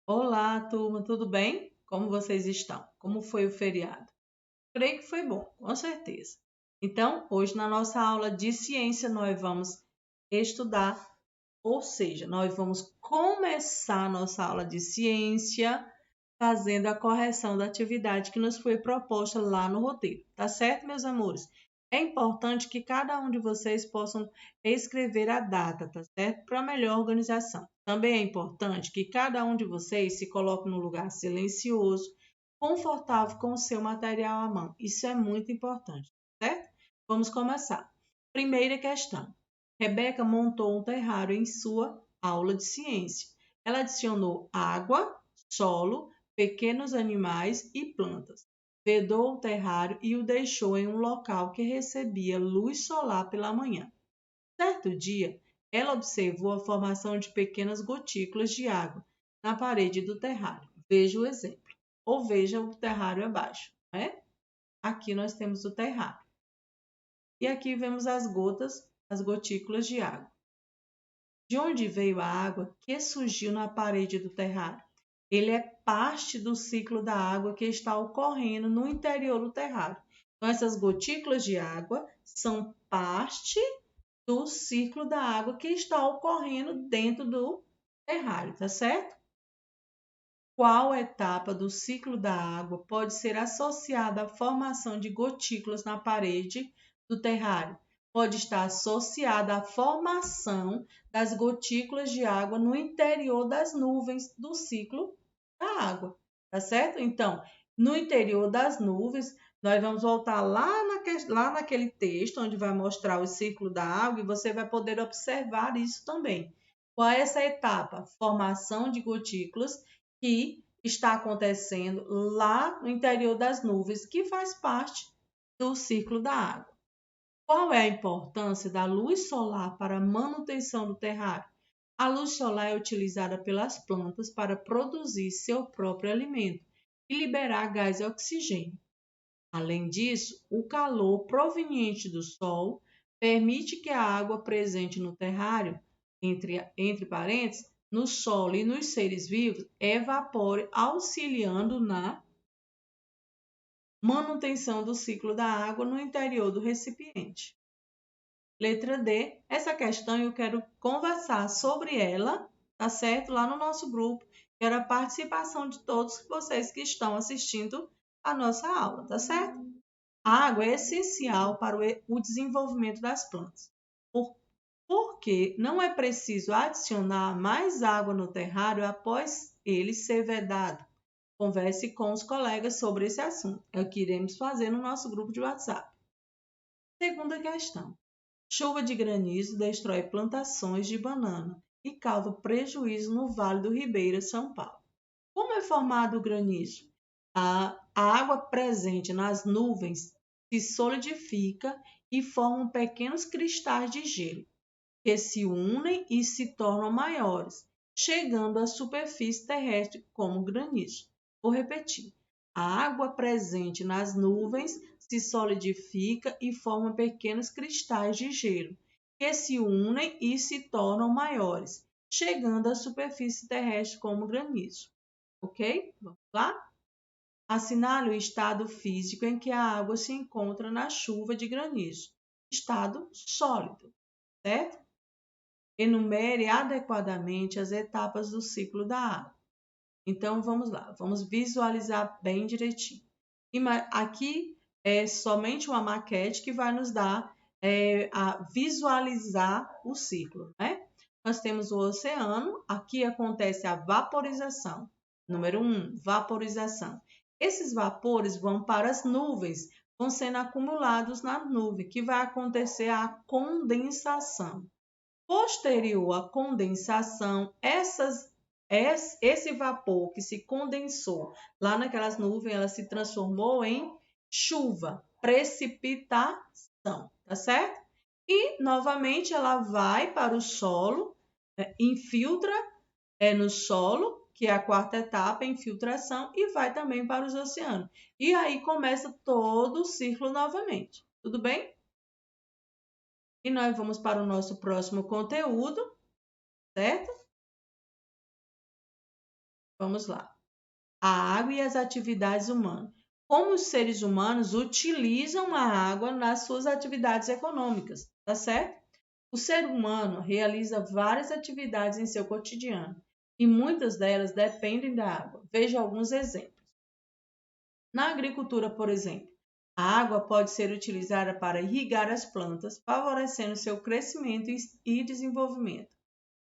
Olá, turma, tudo bem? Como vocês estão? Como foi o feriado? Creio que foi bom, com certeza. Então, hoje na nossa aula de ciência, nós vamos estudar, ou seja, nós vamos começar a nossa aula de ciência fazendo a correção da atividade que nos foi proposta lá no roteiro. Tá certo, meus amores? É importante que cada um de vocês possam escrever a data, tá certo? Para melhor organização. Também é importante que cada um de vocês se coloque num lugar silencioso, confortável com o seu material à mão. Isso é muito importante, certo? Vamos começar. Primeira questão. Rebeca montou um terrário em sua aula de ciência. Ela adicionou água, solo, pequenos animais e plantas. Vedou o terrário e o deixou em um local que recebia luz solar pela manhã. Certo dia, ela observou a formação de pequenas gotículas de água na parede do terrário. Veja o exemplo. Ou veja o terrário abaixo, né? Aqui nós temos o terrário. E aqui vemos as gotas, as gotículas de água. De onde veio a água que surgiu na parede do terrário? Ele é parte do ciclo da água que está ocorrendo no interior do terrário. Então, essas gotículas de água são parte do ciclo da água que está ocorrendo dentro do terrário, tá certo? Qual etapa do ciclo da água pode ser associada à formação de gotículas na parede do terrário? Pode estar associada à formação das gotículas de água no interior das nuvens do ciclo da água, tá certo? Então, no interior das nuvens, nós vamos voltar lá naquele texto onde vai mostrar o ciclo da água e você vai poder observar isso também. Qual é essa etapa? Formação de gotículas que está acontecendo lá no interior das nuvens, que faz parte do ciclo da água. Qual é a importância da luz solar para a manutenção do terrário? A luz solar é utilizada pelas plantas para produzir seu próprio alimento e liberar gás e oxigênio. Além disso, o calor proveniente do sol permite que a água presente no terrário, entre parênteses, no solo e nos seres vivos, evapore, auxiliando na manutenção do ciclo da água no interior do recipiente. Letra D, essa questão eu quero conversar sobre ela, tá certo? Lá no nosso grupo. Quero a participação de todos vocês que estão assistindo a nossa aula, tá certo? A água é essencial para o desenvolvimento das plantas, porque não é preciso adicionar mais água no terrário após ele ser vedado. Converse com os colegas sobre esse assunto. É o que iremos fazer no nosso grupo de WhatsApp. Segunda questão. Chuva de granizo destrói plantações de banana e causa prejuízo no Vale do Ribeira, São Paulo. Como é formado o granizo? A água presente nas nuvens se solidifica e formam pequenos cristais de gelo, que se unem e se tornam maiores, chegando à superfície terrestre como granizo. Vou repetir. A água presente nas nuvens se solidifica e forma pequenos cristais de gelo, que se unem e se tornam maiores, chegando à superfície terrestre como granizo. Ok? Vamos lá? Assinale o estado físico em que a água se encontra na chuva de granizo. Estado sólido, certo? Enumere adequadamente as etapas do ciclo da água. Então, vamos lá, vamos visualizar bem direitinho. Aqui é somente uma maquete que vai nos dar a visualizar o ciclo, né? Nós temos o oceano, aqui acontece a vaporização. Número 1, vaporização. Esses vapores vão para as nuvens, vão sendo acumulados na nuvem, que vai acontecer a condensação. Posterior à condensação, esse vapor que se condensou lá naquelas nuvens, ela se transformou em chuva, precipitação, tá certo? E, novamente, ela vai para o solo, infiltra no solo, que é a quarta etapa, infiltração, e vai também para os oceanos. E aí começa todo o ciclo novamente. Tudo bem? E nós vamos para o nosso próximo conteúdo, certo? Vamos lá. A água e as atividades humanas. Como os seres humanos utilizam a água nas suas atividades econômicas, tá certo? O ser humano realiza várias atividades em seu cotidiano e muitas delas dependem da água. Veja alguns exemplos. Na agricultura, por exemplo, a água pode ser utilizada para irrigar as plantas, favorecendo seu crescimento e desenvolvimento.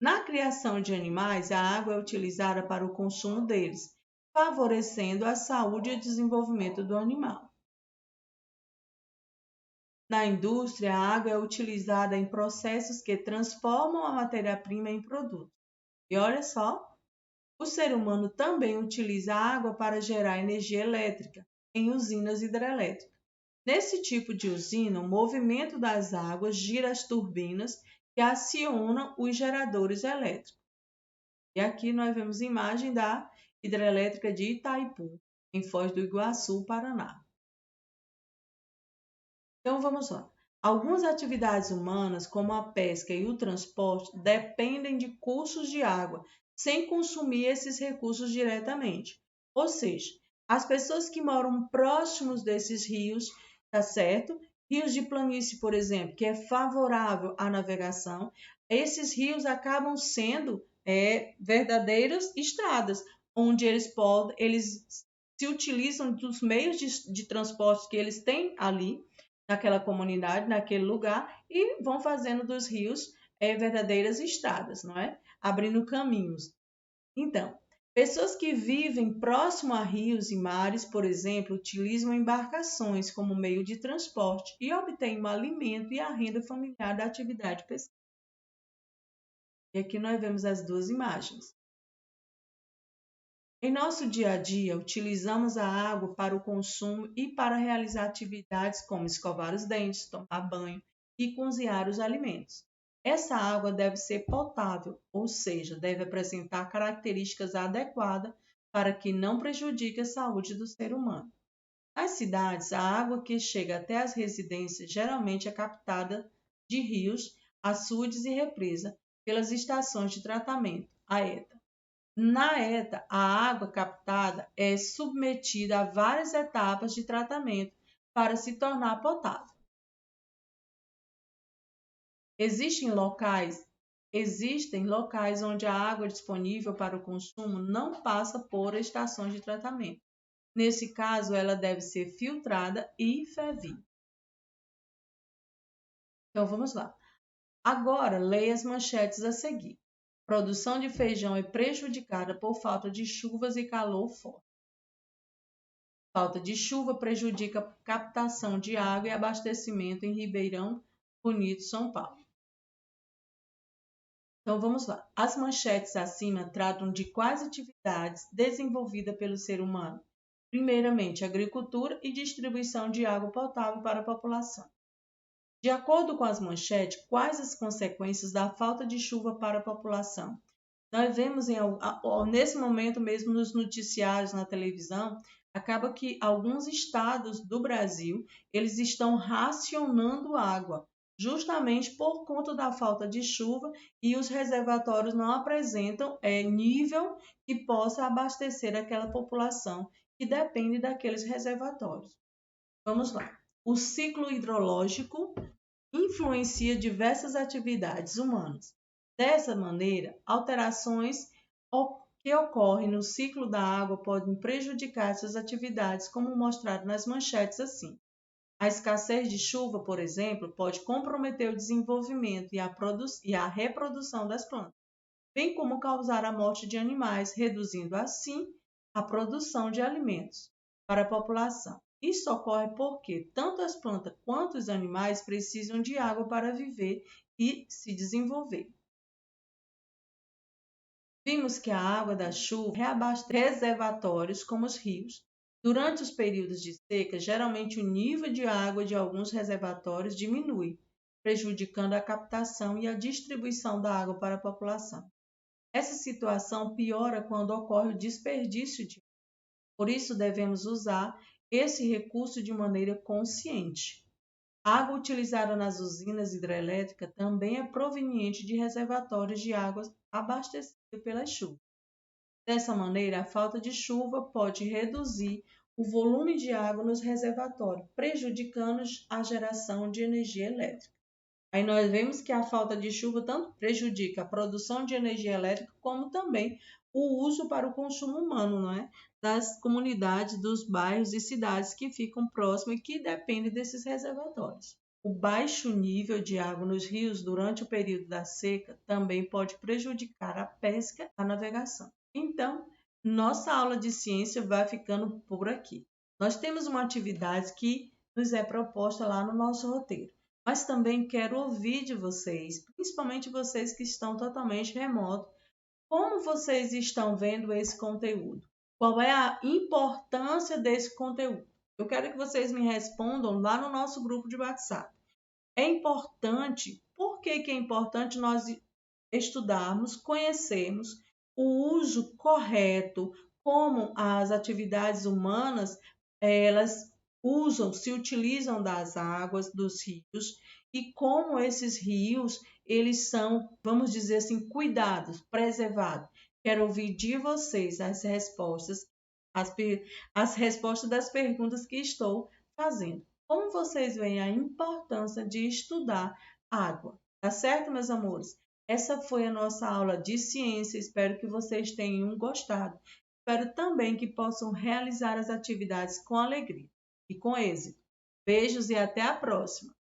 Na criação de animais, a água é utilizada para o consumo deles, favorecendo a saúde e o desenvolvimento do animal. Na indústria, a água é utilizada em processos que transformam a matéria-prima em produto. E olha só, o ser humano também utiliza a água para gerar energia elétrica em usinas hidrelétricas. Nesse tipo de usina, o movimento das águas gira as turbinas que acionam os geradores elétricos. E aqui nós vemos imagem da hidrelétrica de Itaipu, em Foz do Iguaçu, Paraná. Então vamos lá. Algumas atividades humanas, como a pesca e o transporte, dependem de cursos de água, sem consumir esses recursos diretamente. Ou seja, as pessoas que moram próximos desses rios, tá certo? Rios de planície, por exemplo, que é favorável à navegação, esses rios acabam sendo verdadeiras estradas, onde eles se utilizam dos meios de transporte que eles têm ali, naquela comunidade, naquele lugar, e vão fazendo dos rios verdadeiras estradas, não é? Abrindo caminhos. Então, pessoas que vivem próximo a rios e mares, por exemplo, utilizam embarcações como meio de transporte e obtêm o alimento e a renda familiar da atividade pesqueira. E aqui nós vemos as duas imagens. Em nosso dia a dia, utilizamos a água para o consumo e para realizar atividades como escovar os dentes, tomar banho e cozinhar os alimentos. Essa água deve ser potável, ou seja, deve apresentar características adequadas para que não prejudique a saúde do ser humano. Nas cidades, a água que chega até as residências geralmente é captada de rios, açudes e represa pelas estações de tratamento, a ETA. Na ETA, a água captada é submetida a várias etapas de tratamento para se tornar potável. Existem locais onde a água disponível para o consumo não passa por estações de tratamento. Nesse caso, ela deve ser filtrada e fervida. Então, vamos lá. Agora, leia as manchetes a seguir. Produção de feijão é prejudicada por falta de chuvas e calor forte. Falta de chuva prejudica a captação de água e abastecimento em Ribeirão Bonito, São Paulo. Então vamos lá. As manchetes acima tratam de quais atividades desenvolvidas pelo ser humano? Primeiramente, agricultura e distribuição de água potável para a população. De acordo com as manchetes, quais as consequências da falta de chuva para a população? Nós vemos nesse momento mesmo nos noticiários na televisão, acaba que alguns estados do Brasil, eles estão racionando água, justamente por conta da falta de chuva e os reservatórios não apresentam nível que possa abastecer aquela população que depende daqueles reservatórios. Vamos lá. O ciclo hidrológico influencia diversas atividades humanas. Dessa maneira, alterações que ocorrem no ciclo da água podem prejudicar essas atividades, como mostrado nas manchetes assim. A escassez de chuva, por exemplo, pode comprometer o desenvolvimento e a reprodução das plantas, bem como causar a morte de animais, reduzindo assim a produção de alimentos para a população. Isso ocorre porque tanto as plantas quanto os animais precisam de água para viver e se desenvolver. Vimos que a água da chuva reabastece reservatórios como os rios. Durante os períodos de seca, geralmente o nível de água de alguns reservatórios diminui, prejudicando a captação e a distribuição da água para a população. Essa situação piora quando ocorre o desperdício de água. Por isso, devemos usar esse recurso de maneira consciente. A água utilizada nas usinas hidrelétricas também é proveniente de reservatórios de água abastecidos pela chuva. Dessa maneira, a falta de chuva pode reduzir o volume de água nos reservatórios, prejudicando a geração de energia elétrica. Aí nós vemos que a falta de chuva tanto prejudica a produção de energia elétrica, como também o uso para o consumo humano, não é? Das comunidades, dos bairros e cidades que ficam próximas e que dependem desses reservatórios. O baixo nível de água nos rios durante o período da seca também pode prejudicar a pesca e a navegação. Então, nossa aula de ciência vai ficando por aqui. Nós temos uma atividade que nos é proposta lá no nosso roteiro, mas também quero ouvir de vocês, principalmente vocês que estão totalmente remotos, como vocês estão vendo esse conteúdo? Qual é a importância desse conteúdo? Eu quero que vocês me respondam lá no nosso grupo de WhatsApp. É importante, por que é importante nós estudarmos, conhecermos o uso correto, como as atividades humanas, elas se utilizam das águas dos rios e como esses rios, eles são, vamos dizer assim, cuidados, preservados. Quero ouvir de vocês as respostas das perguntas que estou fazendo. Como vocês veem a importância de estudar água? Tá certo, meus amores? Essa foi a nossa aula de ciência. Espero que vocês tenham gostado. Espero também que possam realizar as atividades com alegria e com êxito. Beijos e até a próxima!